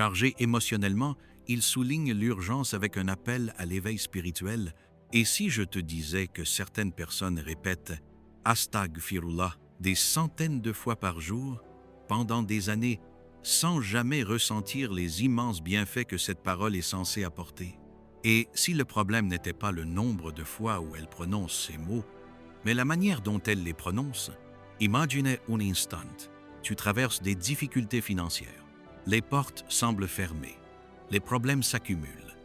Chargé émotionnellement, il souligne l'urgence avec un appel à l'éveil spirituel. Et si je te disais que certaines personnes répètent « Astaghfirullah » des centaines de fois par jour, pendant des années, sans jamais ressentir les immenses bienfaits que cette parole est censée apporter? Et si le problème n'était pas le nombre de fois où elle prononce ces mots, mais la manière dont elle les prononce, imaginez un instant, tu traverses des difficultés financières, les portes semblent fermées, les problèmes s'accumulent,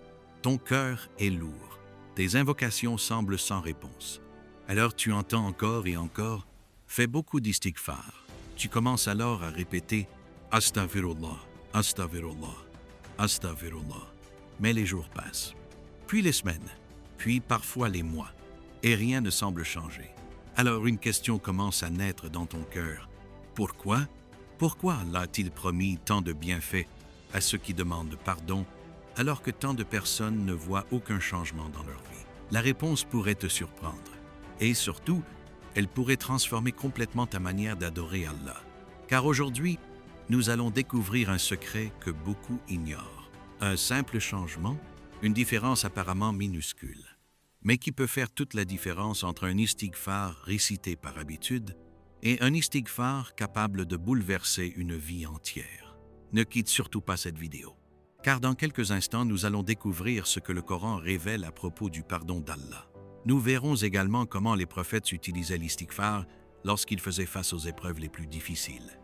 ton cœur est lourd, tes invocations semblent sans réponse. Alors tu entends encore et encore, fais beaucoup d'istighfar. Tu commences alors à répéter « Astaghfirullah, Astaghfirullah, Astaghfirullah ». Mais les jours passent, puis les semaines, puis parfois les mois, et rien ne semble changer. Alors une question commence à naître dans ton cœur. Pourquoi? Pourquoi Allah a-t-il promis tant de bienfaits à ceux qui demandent pardon, alors que tant de personnes ne voient aucun changement dans leur vie? La réponse pourrait te surprendre. Et surtout, elle pourrait transformer complètement ta manière d'adorer Allah. Car aujourd'hui, nous allons découvrir un secret que beaucoup ignorent. Un simple changement, une différence apparemment minuscule, mais qui peut faire toute la différence entre un istighfar récité par habitude et un istighfar capable de bouleverser une vie entière. Ne quitte surtout pas cette vidéo, car dans quelques instants, nous allons découvrir ce que le Coran révèle à propos du pardon d'Allah. Nous verrons également comment les prophètes utilisaient l'istighfar lorsqu'ils faisaient face aux épreuves les plus difficiles.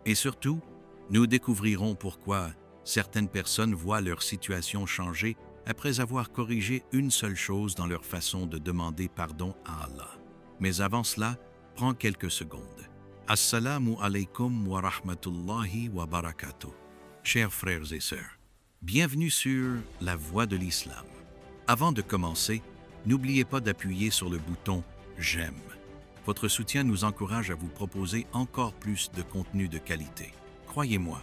Et surtout, nous découvrirons pourquoi certaines personnes voient leur situation changer après avoir corrigé une seule chose dans leur façon de demander pardon à Allah. Mais avant cela, prends quelques secondes. Assalamu alaikum wa rahmatullahi wa barakatuh. Chers frères et sœurs, bienvenue sur la voie de l'islam. Avant de commencer, n'oubliez pas d'appuyer sur le bouton « J'aime ». Votre soutien nous encourage à vous proposer encore plus de contenu de qualité. Croyez-moi,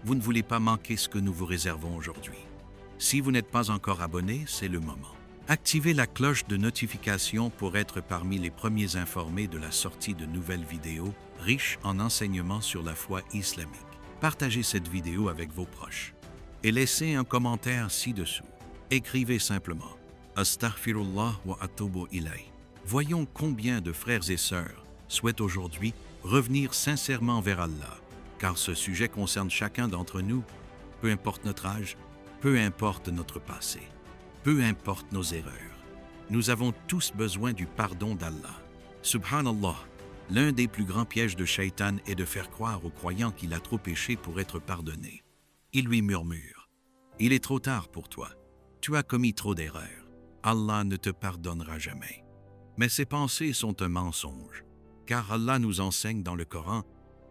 vous ne voulez pas manquer ce que nous vous réservons aujourd'hui. Si vous n'êtes pas encore abonné, c'est le moment. Activez la cloche de notification pour être parmi les premiers informés de la sortie de nouvelles vidéos riches en enseignements sur la foi islamique. Partagez cette vidéo avec vos proches et laissez un commentaire ci-dessous. Écrivez simplement « Astaghfirullah wa atubu ilay ». Voyons combien de frères et sœurs souhaitent aujourd'hui revenir sincèrement vers Allah, car ce sujet concerne chacun d'entre nous, peu importe notre âge, peu importe notre passé, peu importe nos erreurs. Nous avons tous besoin du pardon d'Allah. Subhanallah, l'un des plus grands pièges de Shaitan est de faire croire aux croyants qu'il a trop péché pour être pardonné. Il lui murmure « Il est trop tard pour toi. Tu as commis trop d'erreurs. Allah ne te pardonnera jamais. » Mais ces pensées sont un mensonge, car Allah nous enseigne dans le Coran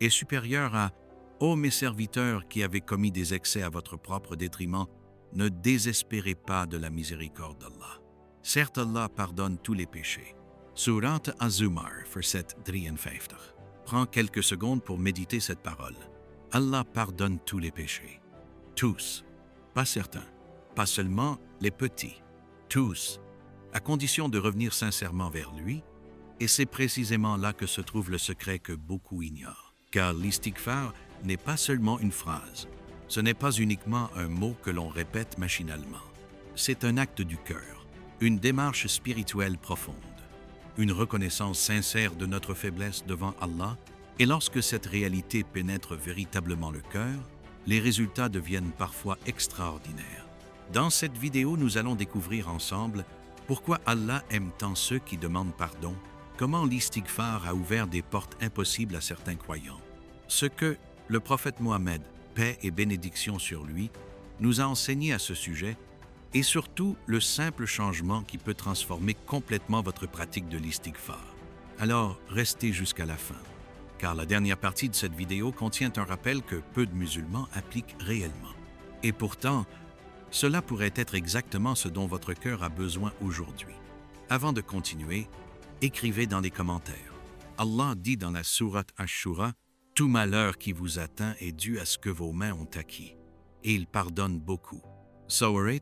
est supérieur à « Ô mes serviteurs qui avez commis des excès à votre propre détriment, ne désespérez pas de la miséricorde d'Allah. Certes, Allah pardonne tous les péchés. » Surat Az-Zumar, verset 53. Prends quelques secondes pour méditer cette parole. Allah pardonne tous les péchés. Tous, pas certains, pas seulement les petits, tous, à condition de revenir sincèrement vers lui, et c'est précisément là que se trouve le secret que beaucoup ignorent. Car l'istighfar n'est pas seulement une phrase, ce n'est pas uniquement un mot que l'on répète machinalement. C'est un acte du cœur, une démarche spirituelle profonde, une reconnaissance sincère de notre faiblesse devant Allah, et lorsque cette réalité pénètre véritablement le cœur, les résultats deviennent parfois extraordinaires. Dans cette vidéo, nous allons découvrir ensemble pourquoi Allah aime tant ceux qui demandent pardon, comment l'istighfar a ouvert des portes impossibles à certains croyants, ce que le prophète Mohammed, paix et bénédiction sur lui, nous a enseigné à ce sujet, et surtout le simple changement qui peut transformer complètement votre pratique de l'istighfar. Alors, restez jusqu'à la fin, car la dernière partie de cette vidéo contient un rappel que peu de musulmans appliquent réellement. Et pourtant, cela pourrait être exactement ce dont votre cœur a besoin aujourd'hui. Avant de continuer, écrivez dans les commentaires. Allah dit dans la sourate Ash-Shura, « Tout malheur qui vous atteint est dû à ce que vos mains ont acquis, et il pardonne beaucoup. » Surah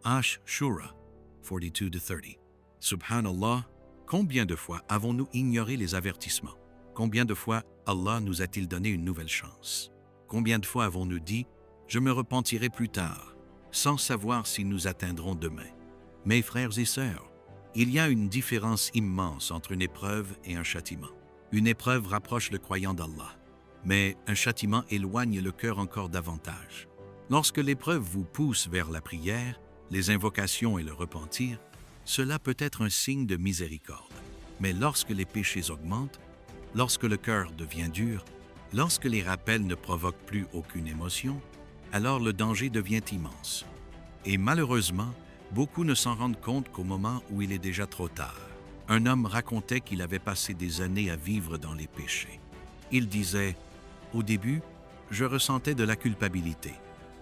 Ash-Shura 42-30. Subhanallah, combien de fois avons-nous ignoré les avertissements? Combien de fois Allah nous a-t-il donné une nouvelle chance? Combien de fois avons-nous dit « Je me repentirai plus tard, sans savoir si nous atteindrons demain. Mes frères et sœurs, il y a une différence immense entre une épreuve et un châtiment. Une épreuve rapproche le croyant d'Allah, mais un châtiment éloigne le cœur encore davantage. Lorsque l'épreuve vous pousse vers la prière, les invocations et le repentir, cela peut être un signe de miséricorde. Mais lorsque les péchés augmentent, lorsque le cœur devient dur, lorsque les rappels ne provoquent plus aucune émotion, alors le danger devient immense. Et malheureusement, beaucoup ne s'en rendent compte qu'au moment où il est déjà trop tard. Un homme racontait qu'il avait passé des années à vivre dans les péchés. Il disait « Au début, je ressentais de la culpabilité.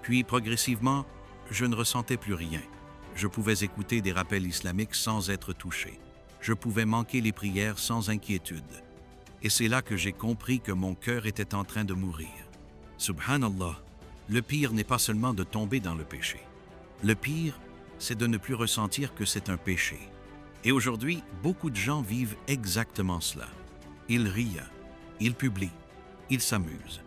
Puis progressivement, je ne ressentais plus rien. Je pouvais écouter des rappels islamiques sans être touché. Je pouvais manquer les prières sans inquiétude. Et c'est là que j'ai compris que mon cœur était en train de mourir. Subhanallah, le pire n'est pas seulement de tomber dans le péché. Le pire, c'est de ne plus ressentir que c'est un péché. Et aujourd'hui, beaucoup de gens vivent exactement cela. Ils rient, ils publient, ils s'amusent.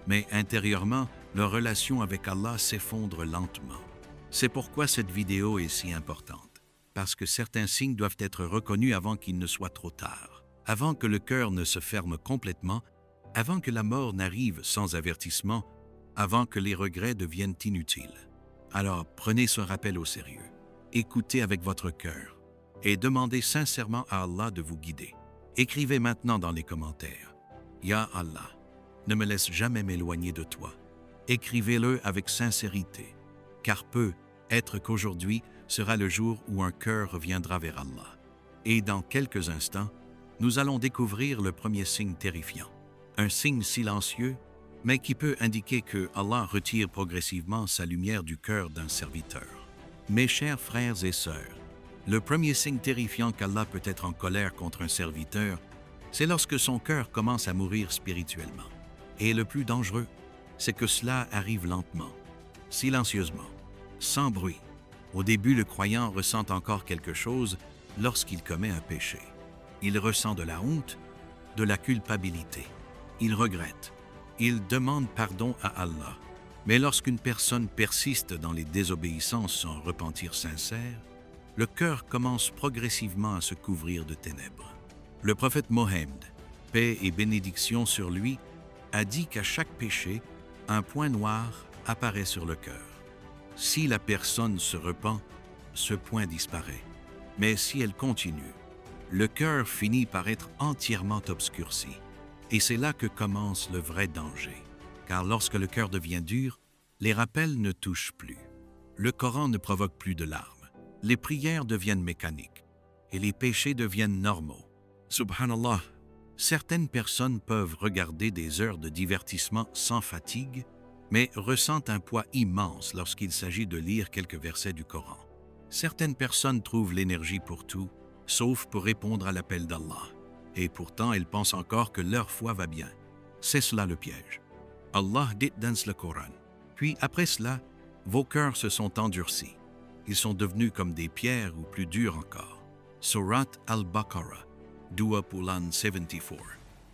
Mais intérieurement, leur relation avec Allah s'effondre lentement. C'est pourquoi cette vidéo est si importante. Parce que certains signes doivent être reconnus avant qu'il ne soit trop tard. Avant que le cœur ne se ferme complètement, avant que la mort n'arrive sans avertissement, avant que les regrets deviennent inutiles. Alors prenez ce rappel au sérieux. Écoutez avec votre cœur et demandez sincèrement à Allah de vous guider. Écrivez maintenant dans les commentaires « Ya Allah, ne me laisse jamais m'éloigner de toi ». Écrivez-le avec sincérité, car peut être qu'aujourd'hui sera le jour où un cœur reviendra vers Allah. Et dans quelques instants, nous allons découvrir le premier signe terrifiant. Un signe silencieux, mais qui peut indiquer que Allah retire progressivement sa lumière du cœur d'un serviteur. Mes chers frères et sœurs, le premier signe terrifiant qu'Allah peut être en colère contre un serviteur, c'est lorsque son cœur commence à mourir spirituellement. Et le plus dangereux, c'est que cela arrive lentement, silencieusement, sans bruit. Au début, le croyant ressent encore quelque chose lorsqu'il commet un péché. Il ressent de la honte, de la culpabilité. Il regrette. Il demande pardon à Allah. Mais lorsqu'une personne persiste dans les désobéissances sans repentir sincère, le cœur commence progressivement à se couvrir de ténèbres. Le prophète Mohammed, paix et bénédiction sur lui, a dit qu'à chaque péché, un point noir apparaît sur le cœur. Si la personne se repent, ce point disparaît. Mais si elle continue, le cœur finit par être entièrement obscurci. Et c'est là que commence le vrai danger. Car lorsque le cœur devient dur, les rappels ne touchent plus. Le Coran ne provoque plus de larmes. Les prières deviennent mécaniques. Et les péchés deviennent normaux. Subhanallah, certaines personnes peuvent regarder des heures de divertissement sans fatigue, mais ressentent un poids immense lorsqu'il s'agit de lire quelques versets du Coran. Certaines personnes trouvent l'énergie pour tout, sauf pour répondre à l'appel d'Allah. Et pourtant, elles pensent encore que leur foi va bien. C'est cela le piège. Allah dit dans le Coran. Puis après cela, vos cœurs se sont endurcis. Ils sont devenus comme des pierres ou plus durs encore. Surat al-Baqarah, Dua Pulan 74.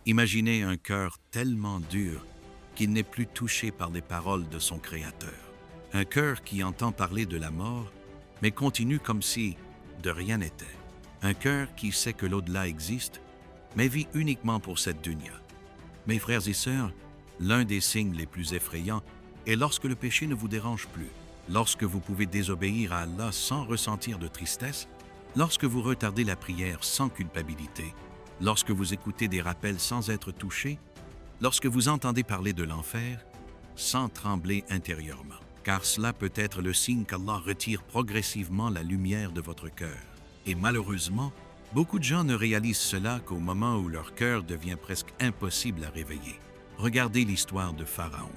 Imaginez un cœur tellement dur qu'il n'est plus touché par les paroles de son Créateur. Un cœur qui entend parler de la mort, mais continue comme si de rien n'était. Un cœur qui sait que l'au-delà existe, mais vit uniquement pour cette dunya. Mes frères et sœurs, l'un des signes les plus effrayants est lorsque le péché ne vous dérange plus, lorsque vous pouvez désobéir à Allah sans ressentir de tristesse, lorsque vous retardez la prière sans culpabilité, lorsque vous écoutez des rappels sans être touché, lorsque vous entendez parler de l'enfer sans trembler intérieurement, car cela peut être le signe qu'Allah retire progressivement la lumière de votre cœur. Et malheureusement, beaucoup de gens ne réalisent cela qu'au moment où leur cœur devient presque impossible à réveiller. Regardez l'histoire de Pharaon.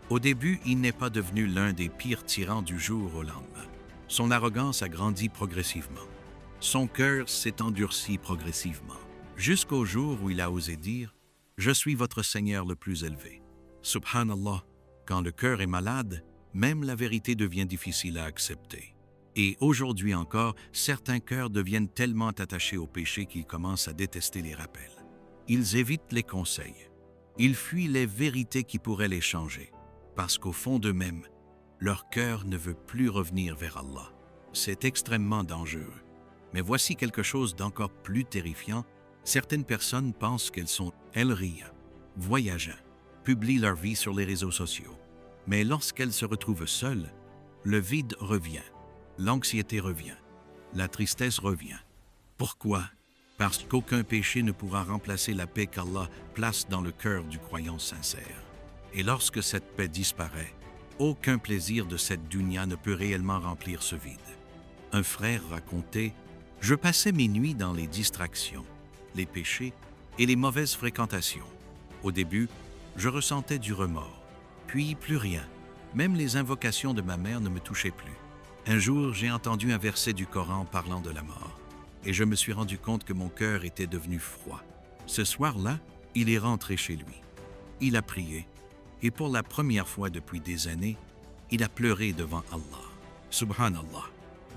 Au début, il n'est pas devenu l'un des pires tyrans du jour au lendemain. Son arrogance a grandi progressivement. Son cœur s'est endurci progressivement, jusqu'au jour où il a osé dire « Je suis votre Seigneur le plus élevé ». Subhanallah, quand le cœur est malade, même la vérité devient difficile à accepter. Et aujourd'hui encore, certains cœurs deviennent tellement attachés au péché qu'ils commencent à détester les rappels. Ils évitent les conseils. Ils fuient les vérités qui pourraient les changer, parce qu'au fond d'eux-mêmes, Leur cœur ne veut plus revenir vers Allah. C'est extrêmement dangereux. Mais voici quelque chose d'encore plus terrifiant. Certaines personnes pensent qu'elles sont rient, voyageant, publient leur vie sur les réseaux sociaux. Mais lorsqu'elles se retrouvent seules, le vide revient, l'anxiété revient, la tristesse revient. Pourquoi? Parce qu'aucun péché ne pourra remplacer la paix qu'Allah place dans le cœur du croyant sincère. Et lorsque cette paix disparaît, aucun plaisir de cette dunya ne peut réellement remplir ce vide. Un frère racontait « Je passais mes nuits dans les distractions, les péchés et les mauvaises fréquentations. Au début, je ressentais du remords, puis plus rien. Même les invocations de ma mère ne me touchaient plus. Un jour, j'ai entendu un verset du Coran parlant de la mort, et je me suis rendu compte que mon cœur était devenu froid. Ce soir-là, il est rentré chez lui. Il a prié, et pour la première fois depuis des années, il a pleuré devant Allah. Subhanallah.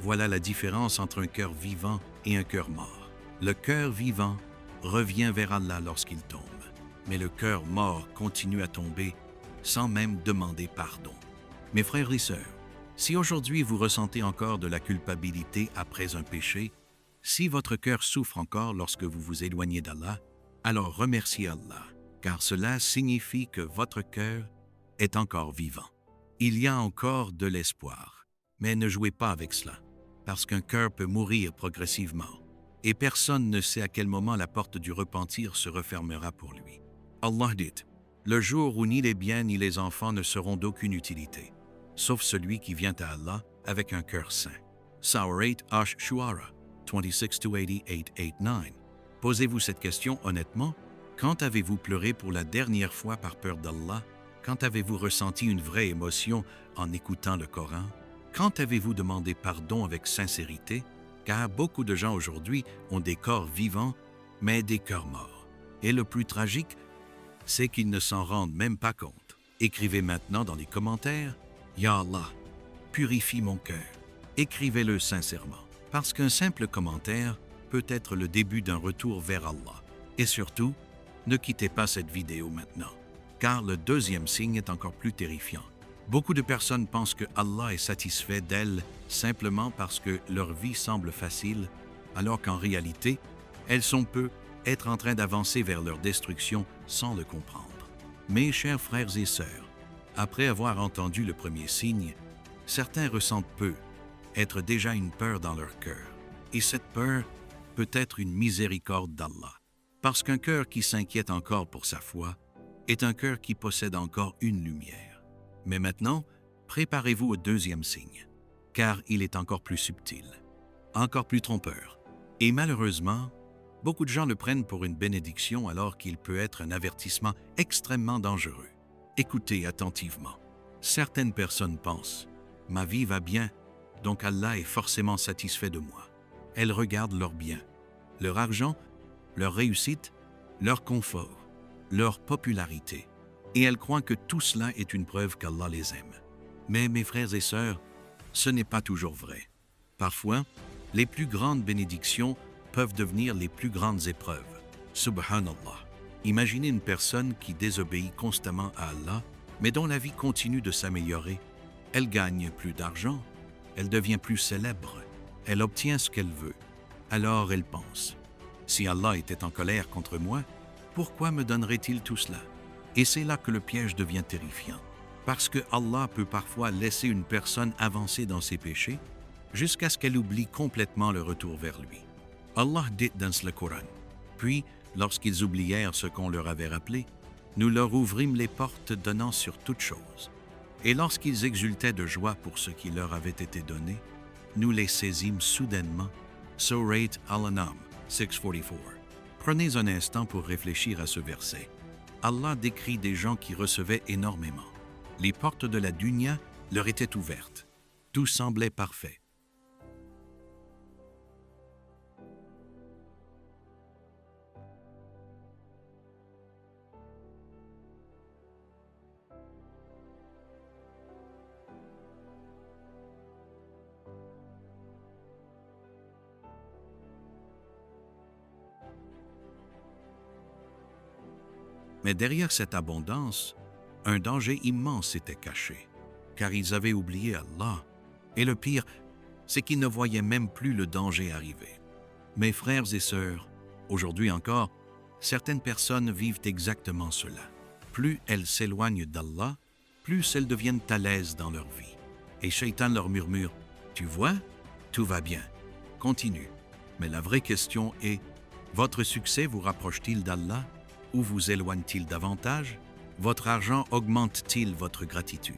Voilà la différence entre un cœur vivant et un cœur mort. Le cœur vivant revient vers Allah lorsqu'il tombe, mais le cœur mort continue à tomber sans même demander pardon. Mes frères et sœurs, si aujourd'hui vous ressentez encore de la culpabilité après un péché, si votre cœur souffre encore lorsque vous vous éloignez d'Allah, alors remerciez Allah, car cela signifie que votre cœur est encore vivant. Il y a encore de l'espoir, mais ne jouez pas avec cela, parce qu'un cœur peut mourir progressivement, et personne ne sait à quel moment la porte du repentir se refermera pour lui. Allah dit, « Le jour où ni les biens ni les enfants ne seront d'aucune utilité, sauf celui qui vient à Allah avec un cœur saint. » Surah Ash-Shu'ara 26-88-89. Posez-vous cette question honnêtement. Quand avez-vous pleuré pour la dernière fois par peur d'Allah? Quand avez-vous ressenti une vraie émotion en écoutant le Coran? Quand avez-vous demandé pardon avec sincérité? Car beaucoup de gens aujourd'hui ont des corps vivants, mais des cœurs morts. Et le plus tragique, c'est qu'ils ne s'en rendent même pas compte. Écrivez maintenant dans les commentaires « Ya Allah, purifie mon cœur ». Écrivez-le sincèrement, parce qu'un simple commentaire peut être le début d'un retour vers Allah. Et surtout, ne quittez pas cette vidéo maintenant, car le deuxième signe est encore plus terrifiant. Beaucoup de personnes pensent que Allah est satisfait d'elles simplement parce que leur vie semble facile, alors qu'en réalité, elles peut être en train d'avancer vers leur destruction sans le comprendre. Mes chers frères et sœurs, après avoir entendu le premier signe, certains ressentent peu, être déjà une peur dans leur cœur. Et cette peur peut être une miséricorde d'Allah. Parce qu'un cœur qui s'inquiète encore pour sa foi est un cœur qui possède encore une lumière. Mais maintenant, préparez-vous au deuxième signe, car il est encore plus subtil, encore plus trompeur. Et malheureusement, beaucoup de gens le prennent pour une bénédiction alors qu'il peut être un avertissement extrêmement dangereux. Écoutez attentivement. Certaines personnes pensent « Ma vie va bien, donc Allah est forcément satisfait de moi. » Elles regardent leurs biens, leur argent, leur réussite, leur confort, leur popularité, et elles croient que tout cela est une preuve qu'Allah les aime. Mais mes frères et sœurs, ce n'est pas toujours vrai. Parfois, les plus grandes bénédictions peuvent devenir les plus grandes épreuves. Subhanallah. Imaginez une personne qui désobéit constamment à Allah, mais dont la vie continue de s'améliorer. Elle gagne plus d'argent, elle devient plus célèbre, elle obtient ce qu'elle veut. Alors elle pense, si Allah était en colère contre moi, pourquoi me donnerait-il tout cela? Et c'est là que le piège devient terrifiant. Parce que Allah peut parfois laisser une personne avancer dans ses péchés jusqu'à ce qu'elle oublie complètement le retour vers lui. Allah dit dans le Coran, « Puis, lorsqu'ils oublièrent ce qu'on leur avait rappelé, nous leur ouvrîmes les portes donnant sur toutes choses. Et lorsqu'ils exultaient de joie pour ce qui leur avait été donné, nous les saisîmes soudainement. » Surah Al-An'am 644. Prenez un instant pour réfléchir à ce verset. Allah décrit des gens qui recevaient énormément. Les portes de la dunya leur étaient ouvertes. Tout semblait parfait. Mais derrière cette abondance, un danger immense était caché, car ils avaient oublié Allah. Et le pire, c'est qu'ils ne voyaient même plus le danger arriver. Mes frères et sœurs, aujourd'hui encore, certaines personnes vivent exactement cela. Plus elles s'éloignent d'Allah, plus elles deviennent à l'aise dans leur vie. Et Shaitan leur murmure « Tu vois, tout va bien, continue ». Mais la vraie question est « Votre succès vous rapproche-t-il d'Allah ou vous éloigne-t-il davantage? Votre argent augmente-t-il votre gratitude?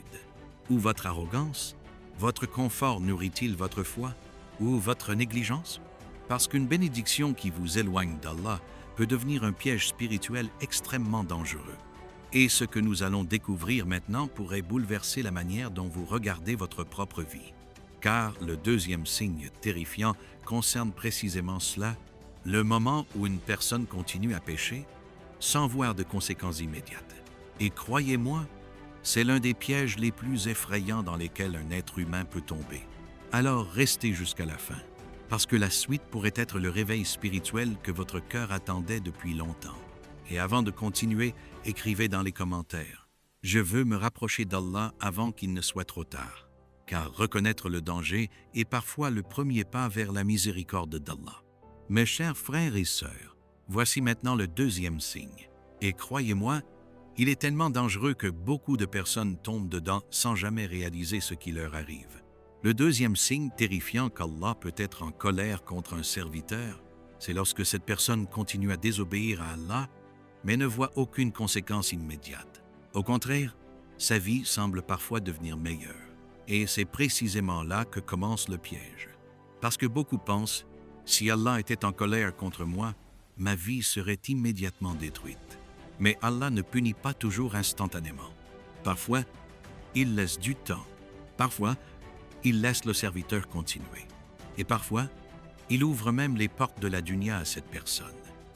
Ou votre arrogance? Votre confort nourrit-il votre foi? Ou votre négligence? Parce qu'une bénédiction qui vous éloigne d'Allah peut devenir un piège spirituel extrêmement dangereux. Et ce que nous allons découvrir maintenant pourrait bouleverser la manière dont vous regardez votre propre vie. Car le deuxième signe terrifiant concerne précisément cela, le moment où une personne continue à pécher sans voir de conséquences immédiates. Et croyez-moi, c'est l'un des pièges les plus effrayants dans lesquels un être humain peut tomber. Alors restez jusqu'à la fin, parce que la suite pourrait être le réveil spirituel que votre cœur attendait depuis longtemps. Et avant de continuer, écrivez dans les commentaires « Je veux me rapprocher d'Allah avant qu'il ne soit trop tard », car reconnaître le danger est parfois le premier pas vers la miséricorde d'Allah. Mes chers frères et sœurs, voici maintenant le deuxième signe. Et croyez-moi, il est tellement dangereux que beaucoup de personnes tombent dedans sans jamais réaliser ce qui leur arrive. Le deuxième signe terrifiant qu'Allah peut être en colère contre un serviteur, c'est lorsque cette personne continue à désobéir à Allah, mais ne voit aucune conséquence immédiate. Au contraire, sa vie semble parfois devenir meilleure. Et c'est précisément là que commence le piège. Parce que beaucoup pensent, si Allah était en colère contre moi, ma vie serait immédiatement détruite. Mais Allah ne punit pas toujours instantanément. Parfois, il laisse du temps. Parfois, il laisse le serviteur continuer. Et parfois, il ouvre même les portes de la dunya à cette personne,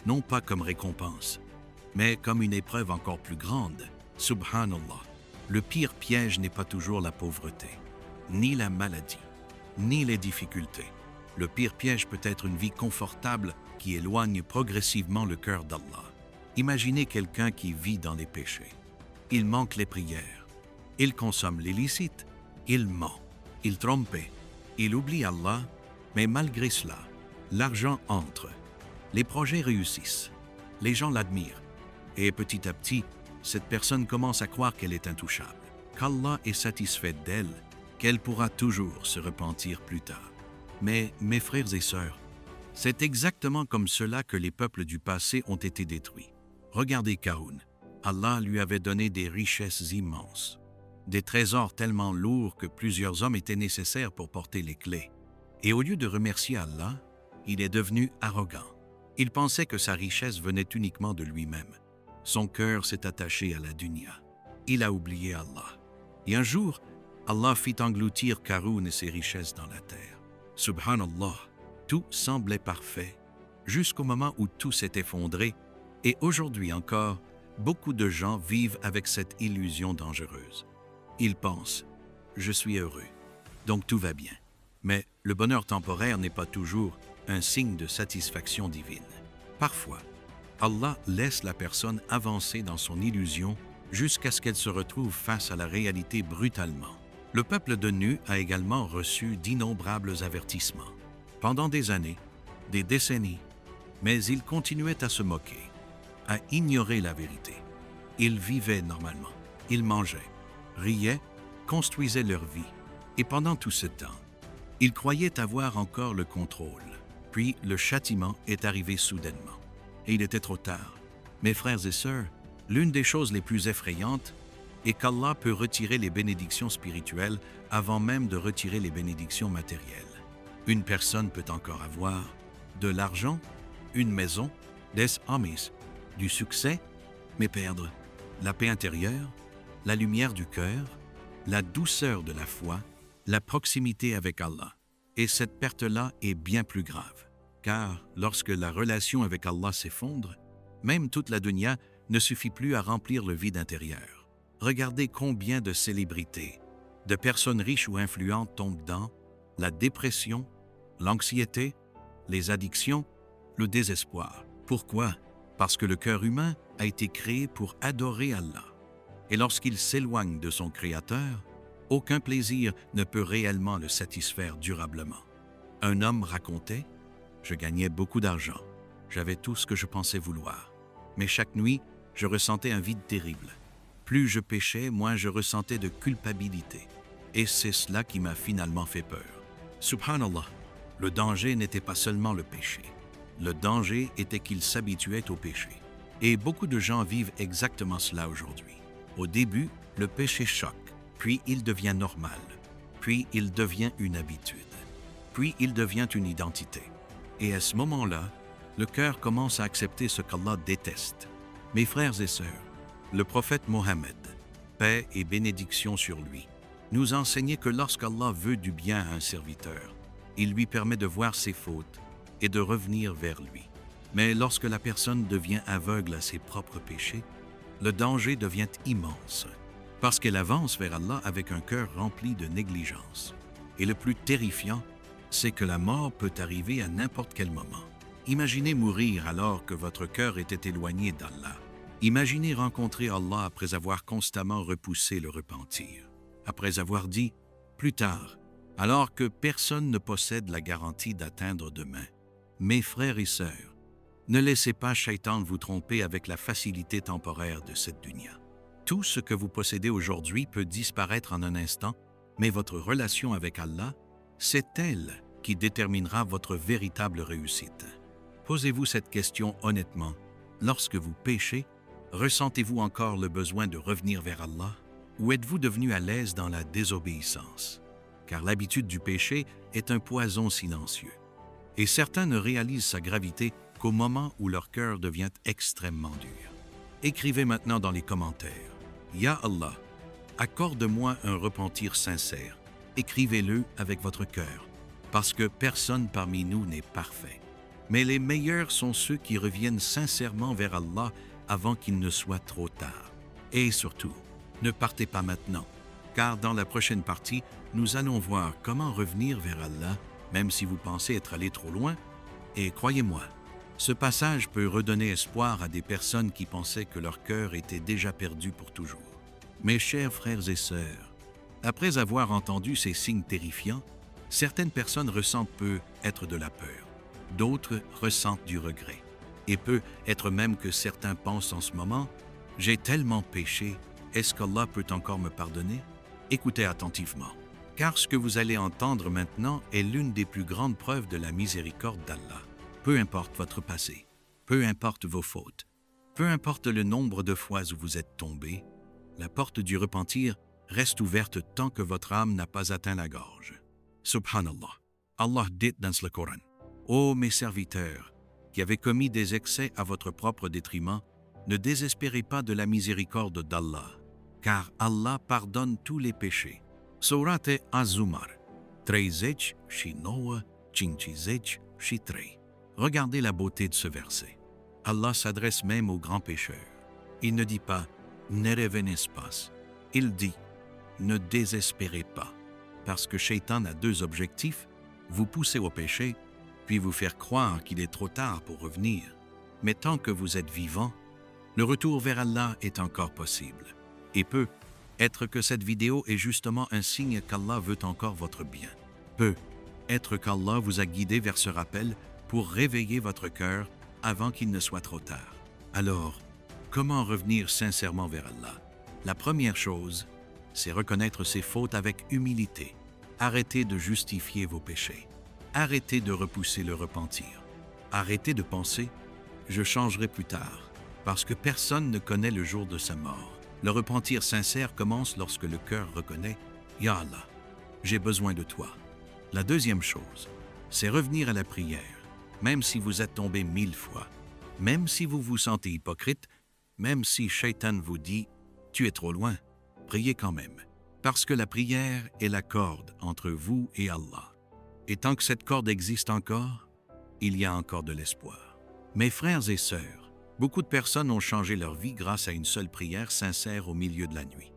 non pas comme récompense, mais comme une épreuve encore plus grande. Subhanallah, le pire piège n'est pas toujours la pauvreté, ni la maladie, ni les difficultés. Le pire piège peut être une vie confortable qui éloigne progressivement le cœur d'Allah. Imaginez quelqu'un qui vit dans les péchés. Il manque les prières. Il consomme l'illicite. Il ment. Il trompe. Il oublie Allah. Mais malgré cela, l'argent entre. Les projets réussissent. Les gens l'admirent. Et petit à petit, cette personne commence à croire qu'elle est intouchable, qu'Allah est satisfait d'elle, qu'elle pourra toujours se repentir plus tard. Mais, mes frères et sœurs, c'est exactement comme cela que les peuples du passé ont été détruits. Regardez Qarûn. Allah lui avait donné des richesses immenses, des trésors tellement lourds que plusieurs hommes étaient nécessaires pour porter les clés. Et au lieu de remercier Allah, il est devenu arrogant. Il pensait que sa richesse venait uniquement de lui-même. Son cœur s'est attaché à la dunya. Il a oublié Allah. Et un jour, Allah fit engloutir Qarûn et ses richesses dans la terre. Subhanallah, tout semblait parfait, jusqu'au moment où tout s'est effondré. Et aujourd'hui encore, beaucoup de gens vivent avec cette illusion dangereuse. Ils pensent « je suis heureux, donc tout va bien ». Mais le bonheur temporaire n'est pas toujours un signe de satisfaction divine. Parfois, Allah laisse la personne avancer dans son illusion jusqu'à ce qu'elle se retrouve face à la réalité brutalement. Le peuple de Nu a également reçu d'innombrables avertissements. Pendant des années, des décennies, mais ils continuaient à se moquer, à ignorer la vérité. Ils vivaient normalement, ils mangeaient, riaient, construisaient leur vie. Et pendant tout ce temps, ils croyaient avoir encore le contrôle. Puis le châtiment est arrivé soudainement. Et il était trop tard. Mes frères et sœurs, l'une des choses les plus effrayantes est qu'Allah peut retirer les bénédictions spirituelles avant même de retirer les bénédictions matérielles. Une personne peut encore avoir de l'argent, une maison, des amis, du succès, mais perdre la paix intérieure, la lumière du cœur, la douceur de la foi, la proximité avec Allah. Et cette perte-là est bien plus grave, car lorsque la relation avec Allah s'effondre, même toute la dunya ne suffit plus à remplir le vide intérieur. Regardez combien de célébrités, de personnes riches ou influentes tombent dans la dépression, l'anxiété, les addictions, le désespoir. Pourquoi? Parce que le cœur humain a été créé pour adorer Allah. Et lorsqu'il s'éloigne de son Créateur, Aucun plaisir ne peut réellement le satisfaire durablement. Un homme racontait « Je gagnais beaucoup d'argent. J'avais tout ce que je pensais vouloir. Mais chaque nuit, je ressentais un vide terrible. Plus je péchais, moins je ressentais de culpabilité. Et c'est cela qui m'a finalement fait peur. » Subhanallah, le danger n'était pas seulement le péché. Le danger était qu'il s'habituait au péché. Et beaucoup de gens vivent exactement cela aujourd'hui. Au début, le péché choque, puis il devient normal, puis il devient une habitude, puis il devient une identité. Et à ce moment-là, le cœur commence à accepter ce qu'Allah déteste. Mes frères et sœurs, le prophète Mohammed, paix et bénédiction sur lui, nous enseignait que lorsqu'Allah veut du bien à un serviteur, il lui permet de voir ses fautes et de revenir vers lui. Mais lorsque la personne devient aveugle à ses propres péchés, le danger devient immense, parce qu'elle avance vers Allah avec un cœur rempli de négligence. Et le plus terrifiant, c'est que la mort peut arriver à n'importe quel moment. Imaginez mourir alors que votre cœur était éloigné d'Allah. Imaginez rencontrer Allah après avoir constamment repoussé le repentir, après avoir dit « plus tard », alors que personne ne possède la garantie d'atteindre demain. Mes frères et sœurs, ne laissez pas Shaitan vous tromper avec la facilité temporaire de cette dunya. Tout ce que vous possédez aujourd'hui peut disparaître en un instant, mais votre relation avec Allah, c'est elle qui déterminera votre véritable réussite. Posez-vous cette question honnêtement. Lorsque vous péchez, ressentez-vous encore le besoin de revenir vers Allah ou êtes-vous devenu à l'aise dans la désobéissance? Car l'habitude du péché est un poison silencieux. Et certains ne réalisent sa gravité qu'au moment où leur cœur devient extrêmement dur. Écrivez maintenant dans les commentaires « Ya Allah, accorde-moi un repentir sincère. » Écrivez-le avec votre cœur, parce que personne parmi nous n'est parfait. Mais les meilleurs sont ceux qui reviennent sincèrement vers Allah avant qu'il ne soit trop tard. Et surtout, ne partez pas maintenant, car dans la prochaine partie, nous allons voir comment revenir vers Allah, même si vous pensez être allé trop loin. Et croyez-moi, ce passage peut redonner espoir à des personnes qui pensaient que leur cœur était déjà perdu pour toujours. Mes chers frères et sœurs, après avoir entendu ces signes terrifiants, certaines personnes ressentent peut-être de la peur, d'autres ressentent du regret. Et peut être même que certains pensent en ce moment « J'ai tellement péché, est-ce qu'Allah peut encore me pardonner ?» Écoutez attentivement, car ce que vous allez entendre maintenant est l'une des plus grandes preuves de la miséricorde d'Allah. Peu importe votre passé, peu importe vos fautes, peu importe le nombre de fois où vous êtes tombé, la porte du repentir reste ouverte tant que votre âme n'a pas atteint la gorge. Subhanallah, Allah dit dans le Coran « Ô mes serviteurs, qui avez commis des excès à votre propre détriment, ne désespérez pas de la miséricorde d'Allah, car Allah pardonne tous les péchés. » Sourate Az-Zumar, 30 și 9, 50 și 3. Regardez la beauté de ce verset. Allah s'adresse même aux grands pécheurs. Il ne dit pas « ne revenez pas ». Il dit « ne désespérez pas ». Parce que Shaitan a deux objectifs, vous pousser au péché, puis vous faire croire qu'il est trop tard pour revenir. Mais tant que vous êtes vivant, le retour vers Allah est encore possible. Et peut être que cette vidéo est justement un signe qu'Allah veut encore votre bien. Peut être qu'Allah vous a guidé vers ce rappel pour réveiller votre cœur avant qu'il ne soit trop tard. Alors, comment revenir sincèrement vers Allah? La première chose, c'est reconnaître ses fautes avec humilité. Arrêtez de justifier vos péchés. Arrêtez de repousser le repentir. Arrêtez de penser « je changerai plus tard » parce que personne ne connaît le jour de sa mort. Le repentir sincère commence lorsque le cœur reconnaît « Ya Allah, j'ai besoin de toi ». La deuxième chose, c'est revenir à la prière, même si vous êtes tombé 1000 fois, même si vous vous sentez hypocrite, même si Shaitan vous dit « tu es trop loin », priez quand même, parce que la prière est la corde entre vous et Allah. Et tant que cette corde existe encore, il y a encore de l'espoir. Mes frères et sœurs, beaucoup de personnes ont changé leur vie grâce à une seule prière sincère au milieu de la nuit.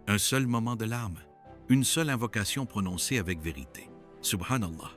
Un seul moment de larmes, une seule invocation prononcée avec vérité. Subhanallah.